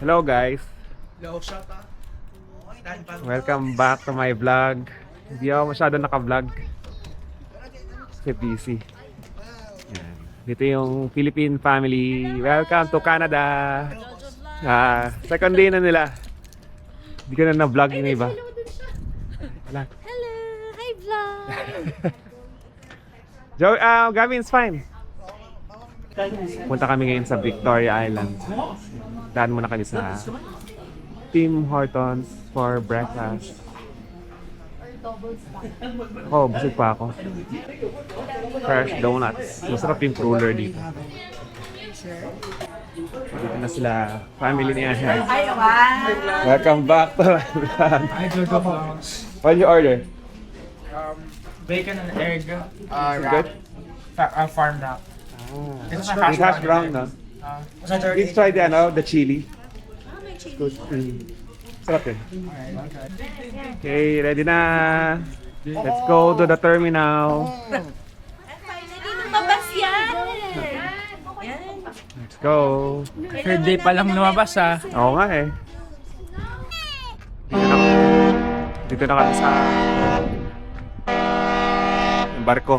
Hello guys. Hello, shout out. Welcome back to my vlog. Hindi ako masyado naka-vlog. Kasi busy. Yan. Dito yung Philippine family. Welcome to Canada. Second day na nila. Hindi ko na na-vlog yung iba. Wala. Hello! Hi, vlog! Joe, Gavin's fine. Punta kami ngayon sa Victoria Island. Daan muna kami sa Tim Hortons for breakfast. Oh, busog pa ako. Fresh donuts. Masarap yung cruller dito. Dito na sila. Family niya. Welcome back to my vlog. Hi, Jojo Vlogs. What did you order? Bacon and egg. Good? Farm wrap. It's hash brown, no? Let's try the chili. Good. Sarap yun. Okay, ready na. Let's go to the terminal. Lumabas yan! Let's go. Third day pa lang lumabas ah. Oo nga eh. Dito na kami sa barko.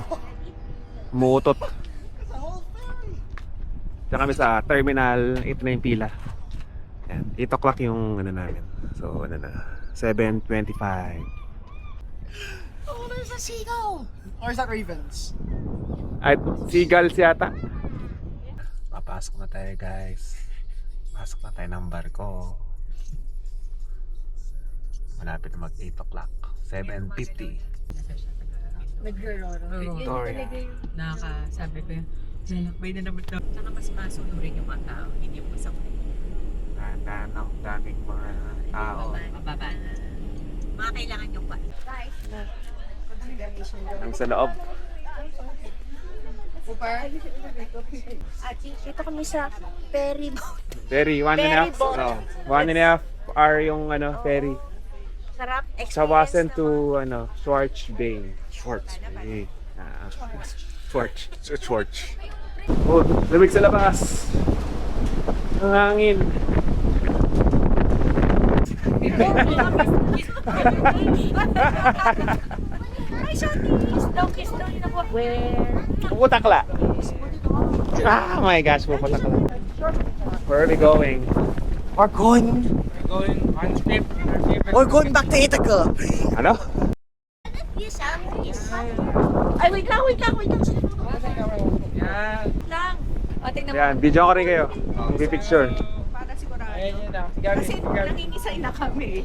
Umuutot. Dito kami sa terminal. Ito na yung pila. Yan. 8 o'clock yung ano namin. So ano na, 7:25. Oh, there's a seagull! Or is that ravens? Ay, seagulls yata. Papasok na tayo guys. Pasok na tayo ng barko. Malapit na mag 8 o'clock. 7:50. Victoria. Sabi ko yun, lalakbay na naman ito. Saka mas masunurin yung mga tao, hindi yung masakit. Ang daming mga tao. Mababa na. Mga kailangan yung pa. Ang sa loob. Dito kami sa ferry boat. Ferry, 1.5 boat. no, 1.5 hour yung ferry. Sarap. Sawasan to Schwartz Bay. Schwartz Bay. Schwartz. Oh, lamig sa labas. Ang hangin. Ay, Shotties! Kiss daw yun ako. Where? Puputakla. Ah, my gosh, puputakla. Where are we going? We're going On trip. We're going back to Ithaca. Ano? Yes, yes. Ay, wait lang. Yan. Lang. O, tingnan mo. Yan, video ko rin kayo. Mag-picture. Para sigurado. Ayan yun na. Kasi nangingisay na kami.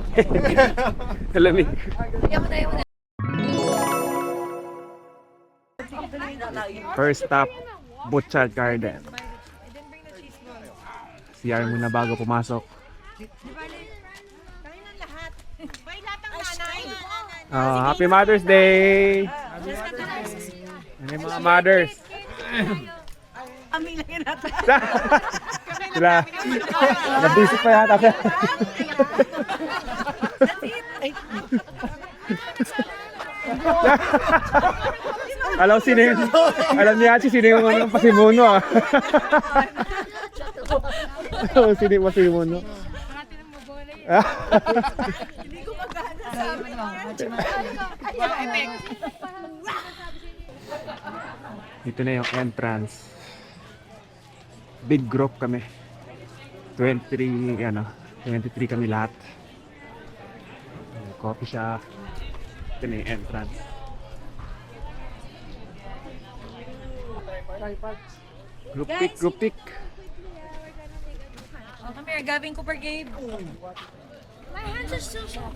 Lamig. Ayaw mo na. First stop, Butchart Garden. CR muna bago pumasok. Happy Mother's Day! Ano yung mga mothers? Kami lang yun natin. Sila. Nag-visit pa yata. Alam niya sino yung pasimuno ah. Sino yung pasimuno? Hindi ko magana sa amin. Ito na yung entrance. Big group kami. 23 kami lahat. Coffee shop. Ito na yung entrance. Group pick. Oh, come here, Gavin Cooper Gabe. My hands are still shut.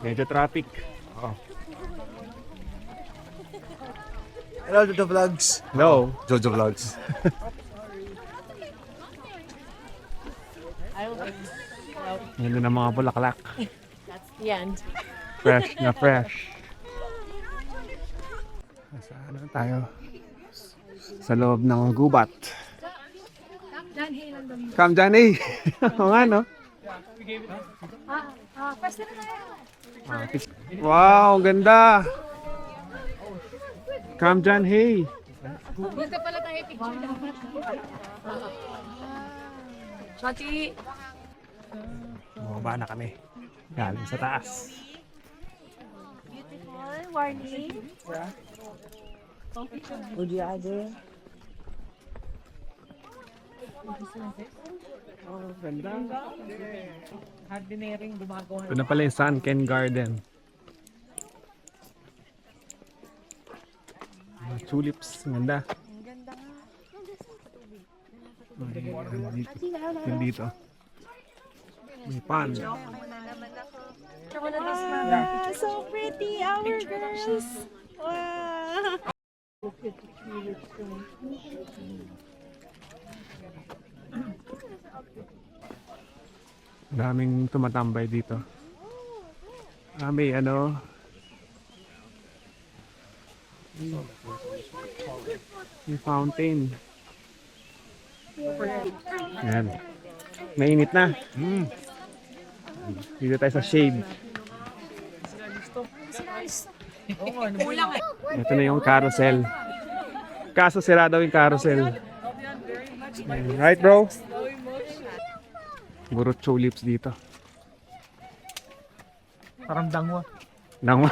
Medyo traffic. Oh. Hello, Jojo Vlogs. No. Jojo Vlogs. Yan na mga bulaklak. That's the end. Fresh na fresh. Saan na tayo? Sa loob ng gubat. John Halen daw yun. Cam Johnny. Oo nga, no? Pwesta na tayo. Wow, ganda. Cam John, hey. Ganda pala tayo picture dapat. Shoti! Bumaba na kami. Galing sa taas. Beautiful, warning. Would you rather? Oh, ganda. Ordinaryong gumagawa. Ito na pala yung Sunken Garden. Mga tulips, ganda. Yung dito. May pond. So pretty, our girls. Wow. Daming tumatambay dito. May ano. May fountain. Ayan. Mainit na. Dito tayo sa shade. Ito na yung carousel. Kaso sira daw yung carousel. Right, bro? Puro tulips dito. Parang dangwa. Nangwa.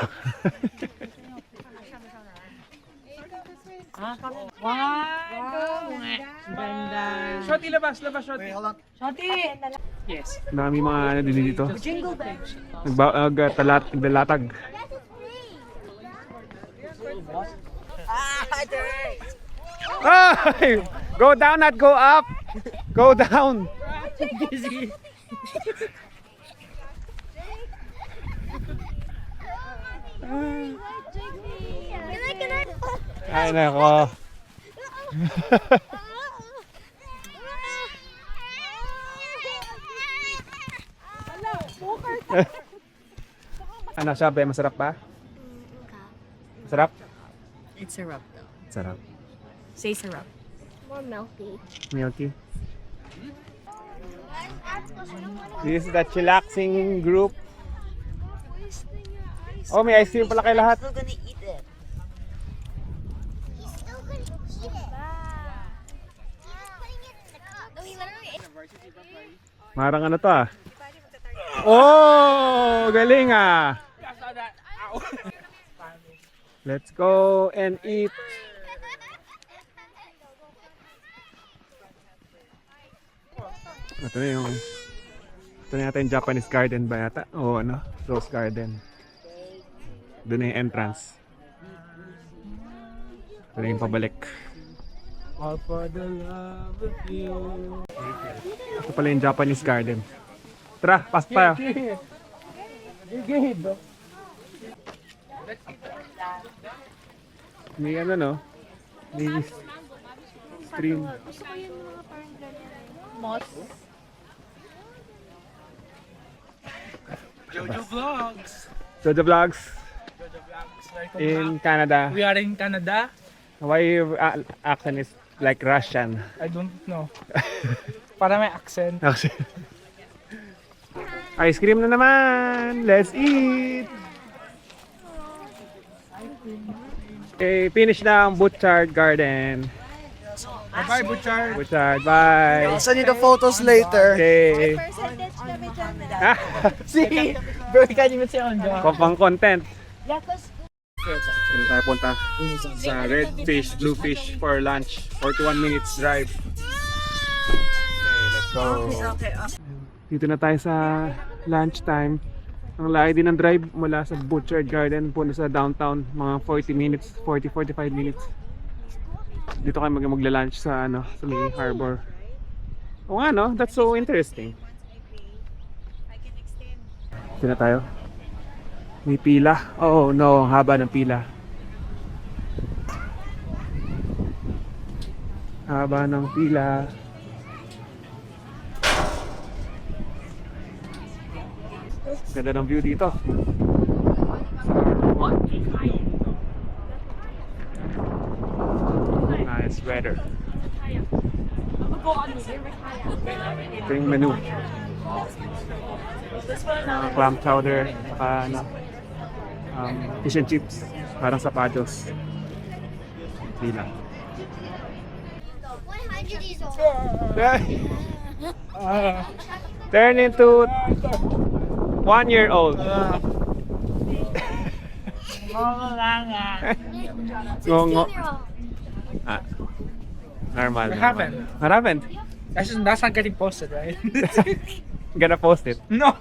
Ganda. Shoti, labas, Shoti. Shoti! Yes. Dami mga ano din dito. Jingle bells. Naglalatag. Ay! Go down, not go up! Go down! Ay, nako. Ano sabi? Masarap ba? Masarap? It's syrup though. Sarap. Say syrup. More milky. Milky. This is the chillaxing group. Oh, may ice cream pala kayo lahat. Still gonna eat it. He's still gonna eat it. He's putting it in the cup. No, he literally ate. Marang ano to ah. Oh, galing ah. Let's go and eat. Ito na yata yung Japanese garden ba yata? O ano? Rose garden. Doon na yung entrance. Ito na yung pabalik. All for the love of you. Ito pala yung Japanese garden. Tara, pasok tayo. May ano no? May stream. Gusto ko yung mga parang ganyan. Moss. Jojo Vlogs. Jojo Vlogs Jojo Vlogs. Welcome in back. Canada. We are in Canada. Why your accent is like Russian? I don't know. Para may accent. Ice cream na naman! Let's eat! Okay, finish na ang Butchart Garden. Bye-bye, Butchar. Butchart, bye! I'll send you the photos later. Okay. Percentage kami dyan. See? Bro, you can't even say on the... Pang content. Yakos. Dito tayo punta sa Redfish, Bluefish for lunch. 41 minutes drive. Okay, let's go. Dito na tayo sa lunch time. Ang layo din ng drive mula sa Butchart Garden punta sa downtown. Mga 40 minutes, 40-45 minutes. Dito kayo magla-lunch sa ano, sa may harbor. O nga no, that's so interesting. Dito na tayo. May pila. Oh no, ang haba ng pila. Haba ng pila. Ganda ng view dito. Nice weather. Ito yung menu. Clam chowder, saka fish and chips, parang sapatos. Hindi lang. 100 years old. Turn into 1-year-old. Ngongo. Ah, normal. What happened? What happened? That's not getting posted, right? Gonna post it. No.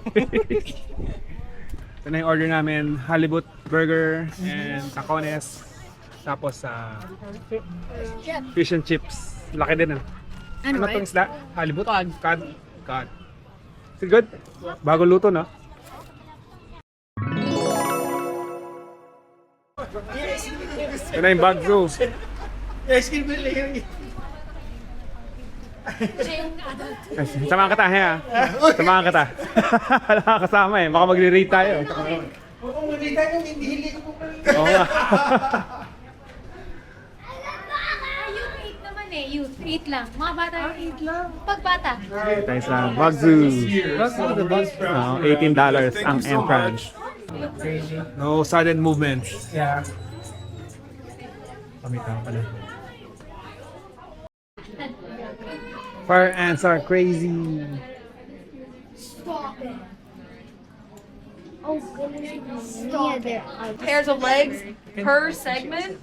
Ito na yung order namin, halibut burger and tacones. Tapos fish and chips. Laki din Ano tong isda? Halibut? Cod. Cod. Is it good? Bago luto, no? Ito na yung bagso. Samahan kita, ha? Samahan kita. Wala ka kasama Baka magre-rate tayo. Oo nga. You 8 naman you 8 lang. Mga bata yung 8 lang. Pagbata. Tayo sa bagso. $18 ang entrance. No sudden movements. Yeah. Pamita pala. Fire ants are crazy. Stop it. Oh goodness. Stop it. Pairs of legs per segment.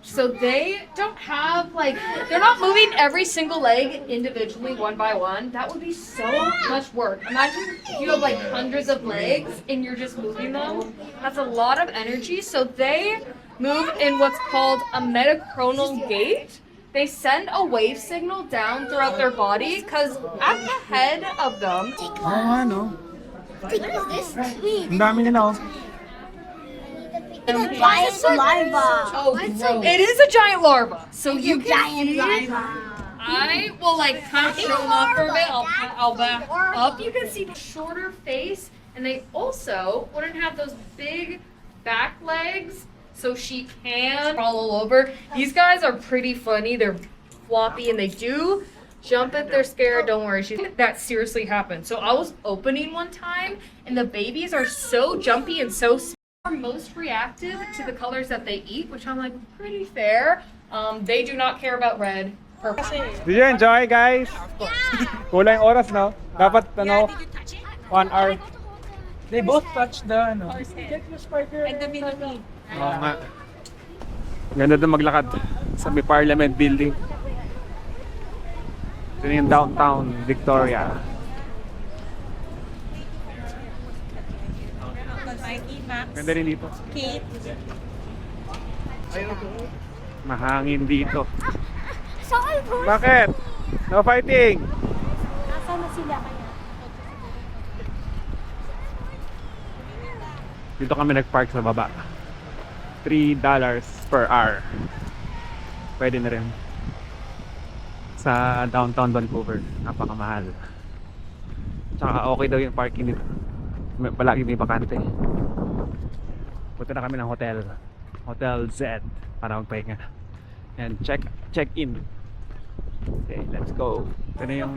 So they don't have they're not moving every single leg individually one by one. That would be so much work. Imagine if you have hundreds of legs and you're just moving them. That's a lot of energy. So they move in what's called a metachronal gait. They send a wave signal down throughout their body because at the head of them, What is this? Ang dami nila It's a giant larva. Oh, it is a giant larva. So you can giant larva. I will kind of show them off for a bit. I'll back up. You can see the shorter face, and they also wouldn't have those big back legs, so she can crawl all over. These guys are pretty funny. They're floppy, and they do jump if they're scared. Don't worry, that seriously happened. So I was opening one time, and the babies are so jumpy and so are most reactive to the colors that they eat, which I'm pretty fair. They do not care about red, purple. Did you enjoy, guys? Kulang yung oras, no? Dapat, 1 hour. They both touched the Get your spider. And the mini. Oo nga. Ganda doon maglakad sa may Parliament Building. Ito na yung downtown Victoria. Ganda rin dito. Mahangin dito. Sorry, bro. Bakit? No fighting! Nasaan na sila kaya? Dito kami nagpark sa baba. $3 per hour. Pwede na rin. Sa downtown Vancouver. Napakamahal. Tsaka okay daw yung parking dito. Palagi may bakante. Punta na kami ng hotel. Hotel Z para magpahinga. And check in. Okay, let's go. Ito na yung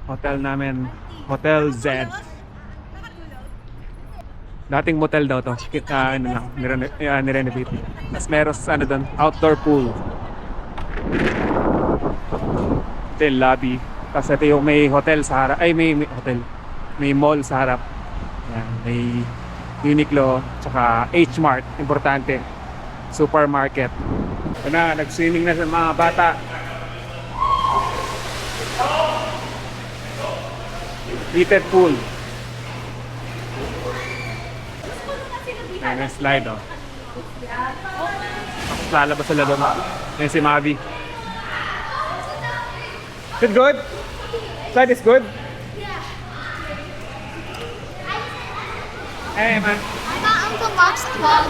hotel namin. Hotel Z. Dating motel daw to. Nirenovate. Tapos meron doon, outdoor pool. Ito yung lobby. Tapos ito yung may hotel sa harap. Ay, may hotel. May mall sa harap. Yan, may Uniqlo, tsaka H-Mart, importante. Supermarket. Ito na, nag-swimming na sa mga bata. Heated pool. Ayan, slide Tapos lalabas sa lalo. Ayan si Mavi. Is it good? Slide is good? Hey man. I got Uncle Mark's vlog.